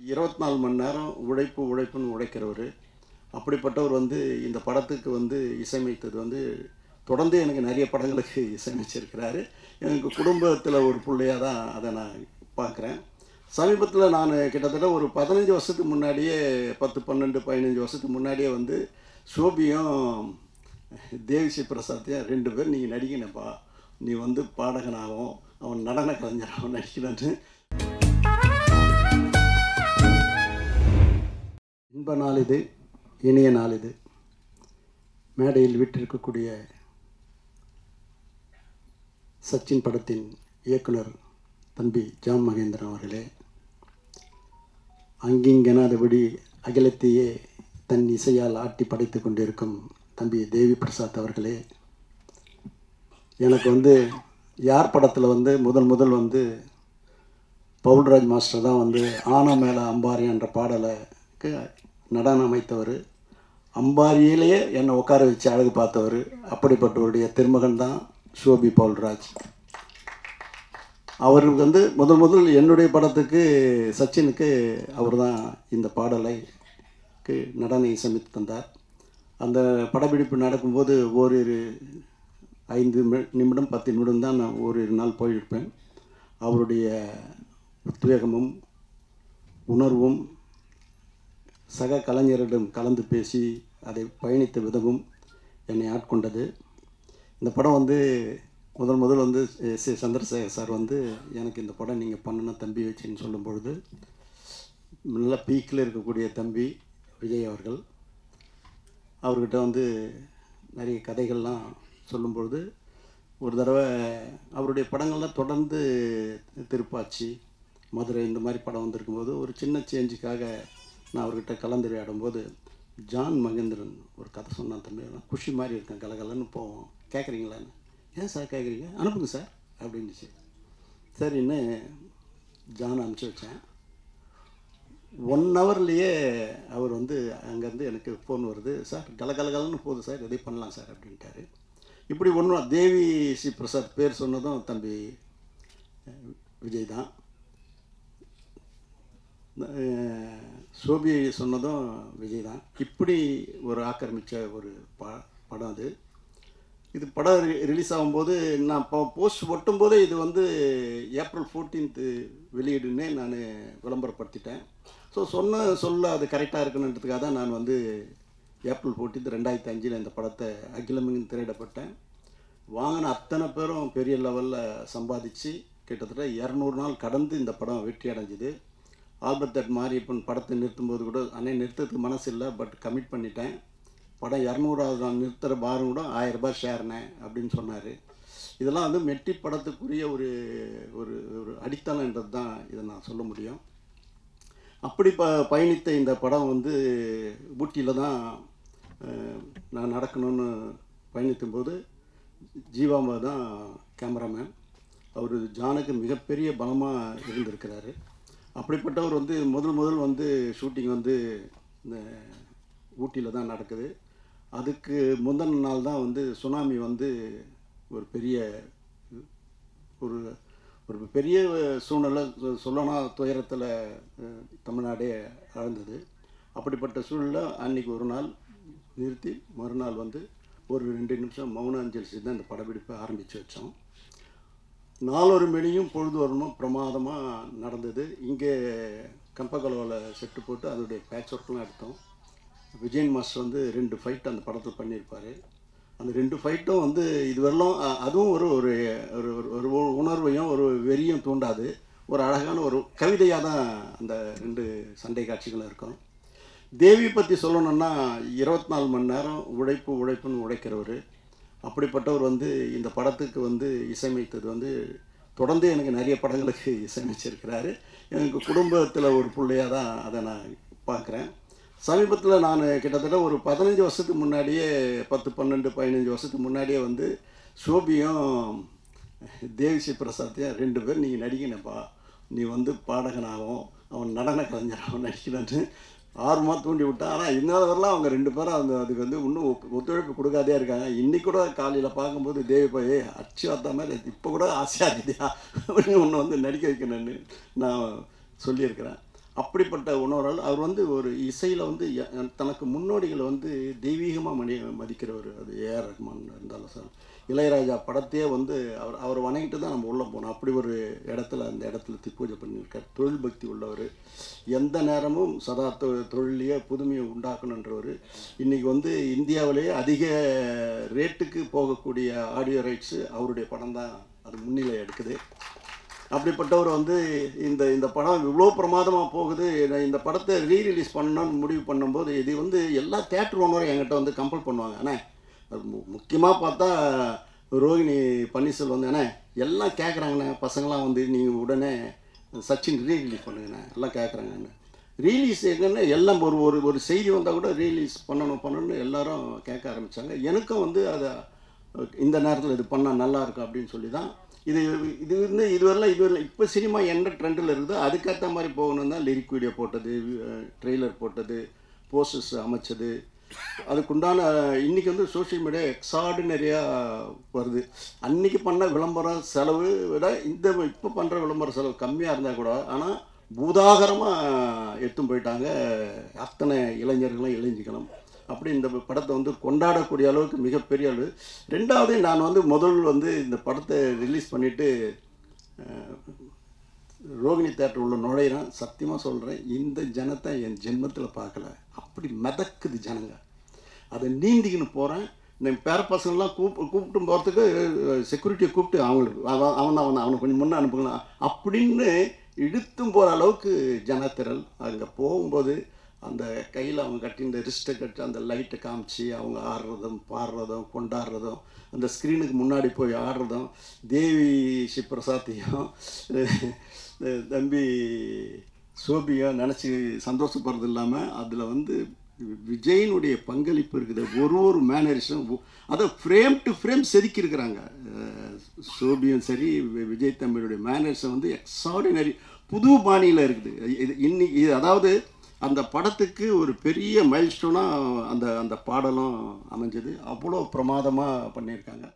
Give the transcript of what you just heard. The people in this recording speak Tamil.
24 மணி நேரம் உழைப்புன்னு உழைக்கிறவர். அப்படிப்பட்டவர் வந்து இந்த படத்துக்கு வந்து இசையமைத்தது வந்து தொடர்ந்து எனக்கு நிறைய படங்களுக்கு இசையமைச்சிருக்கிறாரு. எனக்கு குடும்பத்தில் ஒரு பிள்ளையாக தான் அதை நான் பார்க்குறேன். சமீபத்தில் நான் கிட்டத்தட்ட ஒரு 15 வருஷத்துக்கு முன்னாடியே 10, 12, 15 வருஷத்துக்கு முன்னாடியே வந்து சோபியும் தேவிஸ்ரீ பிரசாத்தையும் 2 பேர் நீங்கள் நடிக்கணுப்பா, நீ வந்து பாடகனாகவும் அவன் நடன கலைஞராகவும் நடிக்கணும்னு. இன்ப நாள் இது, இனிய நாள் இது. மேடையில் விட்டிருக்கக்கூடிய சச்சின் படத்தின் இயக்குனர் தம்பி ஜான் மகேந்திரன் அவர்களே, அங்கிங்கெனாதபடி அகிலத்தையே தன் இசையால் ஆட்டி படைத்து கொண்டிருக்கும் தம்பி தேவி பிரசாத் அவர்களே, எனக்கு வந்து யார் படத்தில் வந்து முதல் வந்து பவுல்ராஜ் மாஸ்டர் தான் வந்து ஆனா மேலே அம்பாரி என்ற பாடலுக்கு நடனம் அமைத்தவர். அம்பாரியிலேயே என்னை உட்கார வச்சு அழகு பார்த்தவர். அப்படிப்பட்டவருடைய திருமகன் தான் சோபி பவுல்ராஜ். அவருக்கு வந்து முதல் என்னுடைய படத்துக்கு சச்சினுக்கு அவர் தான் இந்த பாடலைக்கு நடன இசையமைத்து தந்தார். அந்த படப்பிடிப்பு நடக்கும்போது ஓரிரு 5 நிமிடம் 10 நிமிடம் தான் நான் ஓரிரு நாள் போயிருப்பேன். அவருடைய உத்வேகமும் உணர்வும் சக கலைஞரிடம் கலந்து பேசி அதை பயணித்த விதமும் என்னை ஆட்கொண்டது. இந்த படம் வந்து முதல் வந்து சி சந்திரசேகர் சார் வந்து எனக்கு இந்த படம் நீங்கள் பண்ணணும் தம்பி வச்சுன்னு சொல்லும் பொழுது, நல்லா பீக்கில் இருக்கக்கூடிய தம்பி விஜய் அவர்கள் அவர்கிட்ட வந்து நிறைய கதைகள்லாம் சொல்லும்பொழுது, ஒரு தடவை அவருடைய படங்கள்லாம் தொடர்ந்து திருப்பாச்சி, மதுரை இந்த மாதிரி படம் வந்திருக்கும்போது ஒரு சின்ன சேஞ்சுக்காக நான் அவர்கிட்ட கலந்துரையாடும்போது ஜான் மகேந்திரன் ஒரு கதை சொன்னான். தம்பி குஷி மாதிரி இருக்கேன், கலகலன்னு போவோம், கேட்குறீங்களான்னு. ஏன் சார் கேட்குறீங்க, அனுப்புங்க சார் அப்படின்னுச்சு. சரின்னு ஜான் அனுப்பிச்சி வச்சேன். 1 ஹவர்லேயே அவர் வந்து அங்கேருந்து எனக்கு ஃபோன் வருது, சார் கலகலன்னு போகுது சார், எதையும் பண்ணலாம் சார் அப்படின்ட்டாரு. இப்படி ஒன்றும் தேவி ஸ்ரீ பிரசாத் பேர் சொன்னதும் தம்பி விஜய் தான், சோபி சொன்னதும் விஜய் தான். இப்படி ஒரு ஆக்கிரமித்த ஒரு படம் அது. இது படம் ரிலீஸ் ஆகும்போது நான் போஸ்ட் ஒட்டும்போதே இது வந்து ஏப்ரல் 14th வெளியிடுன்னே நான் விளம்பரப்படுத்திட்டேன். ஸோ சொல்ல அது கரெக்டாக இருக்கணுன்றதுக்காக தான் நான் வந்து ஏப்ரல் 14 2005 இந்த படத்தை அகிலமெங்கும் திரையிடப்பட்டேன். வாங்கின அத்தனை பேரும் பெரிய லெவலில் சம்பாதிச்சு கிட்டத்தட்ட 200 நாள் கடந்து இந்த படம் வெற்றி அடைஞ்சிது. ஆல்பர்ட் தட் மாரியப்பன் படத்தை நிறுத்தும்போது கூட அன்னை நிறுத்தத்துக்கு மனசு இல்லை, பட் கமிட் பண்ணிட்டேன். படம் 200வது நாள் நிறுத்துகிற பாரம் கூட 1000 ரூபாய் ஷேர்னே அப்படின்னு சொன்னார். இதெல்லாம் வந்து மெட்டி படத்துக்குரிய ஒரு ஒரு ஒரு அடித்தளன்றது தான் இதை நான் சொல்ல முடியும். அப்படி பயணித்த இந்த படம் வந்து ஊட்டியில் தான் நான் நடக்கணும்னு பயணிக்கும்போது ஜீவாம்பா தான் கேமராமேன். அவர் ஜானுக்கு மிகப்பெரிய பலமாக இருந்திருக்கிறாரு. அப்படிப்பட்டவர் வந்து முதல் வந்து ஷூட்டிங் வந்து இந்த ஊட்டியில் தான் நடக்குது. அதுக்கு முந்தின நாள் தான் வந்து சுனாமி வந்து ஒரு பெரிய ஒரு பெரிய சூழ்நிலை சொல்லனா துயரத்தில் தமிழ்நாடே ஆழ்ந்தது. அப்படிப்பட்ட சூழ்நிலை அன்றைக்கி ஒரு நாள் நிறுத்தி மறுநாள் வந்து ஒரு 2 நிமிஷம் மௌன அஞ்சலி தான் இந்த படப்பிடிப்பை ஆரம்பித்து வச்சோம். 4 மணியும் பொழுது வரணும் பிரமாதமாக நடந்தது. இங்கே கம்பகலோவில் செட்டு போட்டு அதோடைய பேட்ச் ஒர்க்லாம் எடுத்தோம். விஜயன் மாஸ்டர் வந்து 2 ஃபைட் அந்த படத்தில் பண்ணியிருப்பார். அந்த 2 ஃபைட்டும் வந்து இதுவரையிலும் அதுவும் ஒரு ஒரு ஒரு உணர்வையும் ஒரு வெறியும் தூண்டாது. ஒரு அழகான ஒரு கவிதையாக தான் அந்த 2 சண்டை காட்சிகளும் இருக்கும். தேவி பற்றி சொல்லணுன்னா 24 மணி நேரம் உழைப்புன்னு உழைக்கிறவர். அப்படிப்பட்டவர் வந்து இந்த படத்துக்கு வந்து இசையமைத்தது வந்து தொடர்ந்து எனக்கு நிறைய படங்களுக்கு இசையமைச்சிருக்கிறாரு. எனக்கு குடும்பத்தில் ஒரு பிள்ளையாக தான் அதை நான் பார்க்குறேன். சமீபத்தில் நான் கிட்டத்தட்ட ஒரு 15 வருஷத்துக்கு முன்னாடியே 10, 12, 15 வருஷத்துக்கு முன்னாடியே வந்து சோபியும் தேவிஸ்ரீ பிரசாத்தையும் 2 பேர் நீங்கள் நடிக்கணுப்பா, நீ வந்து பாடகனாகவும் அவன் நடன கலைஞராகவும் நடிக்கணும்னு ஆர்வமாக தூண்டி விட்டான். ஆனால் இன்னொருவரெலாம் அவங்க 2 பேரும் அதுக்கு வந்து இன்னும் ஒத்துழைப்பு கொடுக்காதே இருக்காங்க. இன்றைக்கி கூட காலையில் பார்க்கும்போது தேவி போய் அச்சு வார்த்தா மாதிரி இப்போ கூட ஆசையாக இருக்குதியா அப்படின்னு ஒன்று வந்து நடிக்க வைக்கணும்னு நான் சொல்லியிருக்கிறேன். அப்படிப்பட்ட உணர்வால் அவர் வந்து ஒரு இசையில் வந்து தனக்கு முன்னோடிகளை வந்து தெய்வீகமாக மதிக்கிறவர். அது ஏஆர் ரஹ்மான் இருந்தாலும் சார், இளையராஜா படத்தையே வந்து அவர் வணங்கிட்டு தான் நம்ம உள்ளே போனோம். அப்படி ஒரு இடத்துல அந்த இடத்துல திப்பூஜை பண்ணியிருக்கார். தொழில் பக்தி உள்ளவர், எந்த நேரமும் சதா தொழிலையே புதுமையை உண்டாக்கணுன்றவர். இன்றைக்கி வந்து இந்தியாவிலேயே அதிக ரேட்டுக்கு போகக்கூடிய ஆடியோ ரைட்ஸு அவருடைய படம் தான் அது முன்னிலை எடுக்குது. அப்படிப்பட்டவர் வந்து இந்த படம் இவ்வளோ பிரமாதமாக போகுது, இந்த படத்தை ரீரிலீஸ் பண்ணணும்னு முடிவு பண்ணும்போது இது வந்து எல்லா தேட்டர் ஓனரும் என்கிட்ட வந்து கம்பல் பண்ணுவாங்க. ஆனால் முக்கியமாக பார்த்தா ரோஹிணி பன்னீர்செல்வம் வந்து அண்ணே எல்லாம் கேட்குறாங்கண்ணே, பசங்களாம் வந்து நீங்கள் உடனே சச்சின் ரீரிலீஸ் பண்ணுங்கண்ணே எல்லாம் கேட்குறாங்கண்ணே. ரீலீஸ் எங்கன்னா எல்லாம் ஒரு செய்தி வந்தால் கூட ரீலீஸ் பண்ணணும்னு எல்லாரும் கேட்க ஆரம்பித்தாங்க. எனக்கும் வந்து அதை இந்த நேரத்தில் இது பண்ணால் நல்லாயிருக்கும் அப்படின்னு சொல்லி தான் இதுவரைலாம் இப்போ சினிமா என்ன ட்ரெண்டில் இருக்குதோ அதுக்கேற்ற மாதிரி போகணும் தான் லிரிக் வீடியோ போட்டது, ட்ரெய்லர் போட்டது, போஸ்டர்ஸ் அமைச்சது. அதுக்குண்டான இன்றைக்கி வந்து சோஷியல் மீடியா எக்ஸார்டினரியாக வருது. அன்றைக்கி பண்ண விளம்பரம் செலவு விட இப்போ பண்ணுற விளம்பர செலவு கம்மியாக இருந்தால் கூட ஆனால் பூதாகரமாக எடுத்துன்னு போயிட்டாங்க அத்தனை இளைஞர்களும் இளைஞர்களும். அப்படி இந்த படத்தை வந்து கொண்டாடக்கூடிய அளவுக்கு மிகப்பெரிய அளவு. ரெண்டாவது நான் வந்து வந்து இந்த படத்தை ரிலீஸ் பண்ணிவிட்டு ரோகிணி தேட்டர் உள்ள நுழையிறேன். சத்தியமாக சொல்கிறேன், இந்த ஜனத்தை என் ஜென்மத்தில் பார்க்கல. அப்படி மிதக்குது ஜனங்க. அதை நீந்திக்கின்னு போகிறேன். இந்த பேர பசங்கள்லாம் கூப்பிட்டு போகிறதுக்கு செக்யூரிட்டியை கூப்பிட்டு அவனை கொஞ்சம் முன்னே அனுப்புங்களா அப்படின்னு இழுத்தும் போகிற அளவுக்கு ஜனத்திரள். அங்கே போகும்போது அந்த கையில் அவங்க கட்டி இந்த ரிஸ்ட்டை கட்டி அந்த லைட்டை காமிச்சு அவங்க ஆடுறதும் பாடுறதும் கொண்டாடுறதும், அந்த ஸ்க்ரீனுக்கு முன்னாடி போய் ஆடுறதும், தேவி ஸ்ரீபிரசாத்தையும் தம்பி சோபியாக நினச்சி சந்தோஷப்படுறது இல்லாமல் அதில் வந்து விஜயினுடைய பங்களிப்பு இருக்குது. ஒரு மேனரிஸும் அதை ஃப்ரேம் டு ஃப்ரேம் செதுக்கியிருக்கிறாங்க. சோபியும் சரி விஜய் தம்பியுடைய மேனரிஸம் வந்து எக்ஸ்ட்ராடினரி புது பாணியில் இருக்குது. இன்னைக்கு அதாவது அந்த படத்துக்கு ஒரு பெரிய மைல்ஸ்டோனாக அந்த பாடலும் அமைஞ்சது. அவ்வளோ பிரமாதமாக பண்ணியிருக்காங்க.